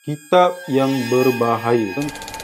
Kitab yang berbahaya.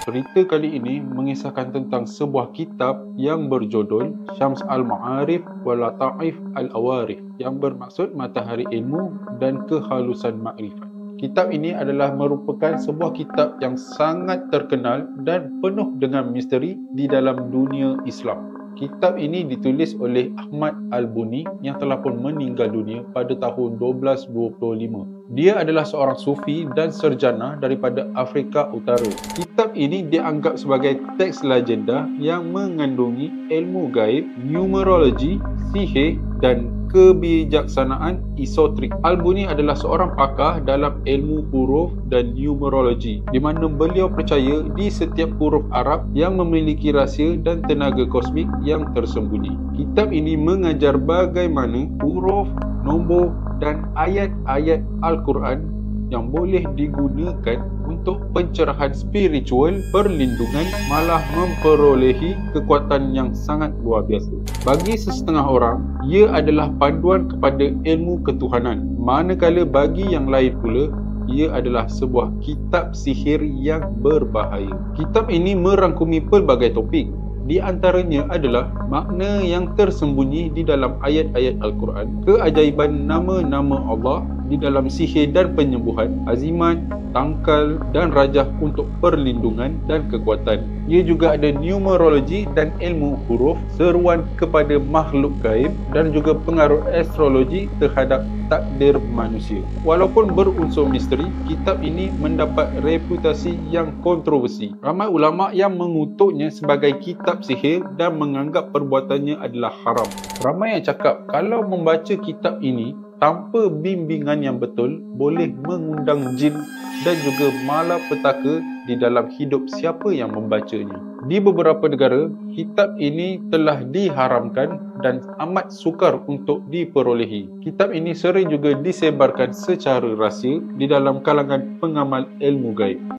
Cerita kali ini mengisahkan tentang sebuah kitab yang berjudul Syams Al-Ma'arif wa Lata'if Al-Awarif, yang bermaksud matahari ilmu dan kehalusan makrifat. Kitab ini adalah merupakan sebuah kitab yang sangat terkenal dan penuh dengan misteri di dalam dunia Islam. Kitab ini ditulis oleh Ahmad Al-Buni yang telah pun meninggal dunia pada tahun 1225. Dia adalah seorang sufi dan sarjana daripada Afrika Utara. Kitab ini dianggap sebagai teks legenda yang mengandungi ilmu gaib, numerologi, sihir dan kebijaksanaan esoterik. Al-Buni adalah seorang pakar dalam ilmu huruf dan numerologi, di mana beliau percaya di setiap huruf Arab yang memiliki rahsia dan tenaga kosmik yang tersembunyi. Kitab ini mengajar bagaimana huruf, nombor dan ayat-ayat Al-Quran yang boleh digunakan untuk pencerahan spiritual, perlindungan, malah memperolehi kekuatan yang sangat luar biasa. Bagi sesetengah orang, ia adalah panduan kepada ilmu ketuhanan, manakala bagi yang lain pula, ia adalah sebuah kitab sihir yang berbahaya. Kitab ini merangkumi pelbagai topik. Di antaranya adalah makna yang tersembunyi di dalam ayat-ayat Al-Quran, keajaiban nama-nama Allah di dalam sihir dan penyembuhan, azimat, tangkal dan rajah untuk perlindungan dan kekuatan. Ia juga ada numerologi dan ilmu huruf, seruan kepada makhluk gaib dan juga pengaruh astrologi terhadap takdir manusia. Walaupun berunsur misteri, kitab ini mendapat reputasi yang kontroversi. Ramai ulama yang mengutuknya sebagai kitab sihir dan menganggap perbuatannya adalah haram. Ramai yang cakap kalau membaca kitab ini tanpa bimbingan yang betul boleh mengundang jin dan juga malapetaka di dalam hidup siapa yang membacanya. Di beberapa negara, kitab ini telah diharamkan dan amat sukar untuk diperolehi. Kitab ini sering juga disebarkan secara rahsia di dalam kalangan pengamal ilmu gaib.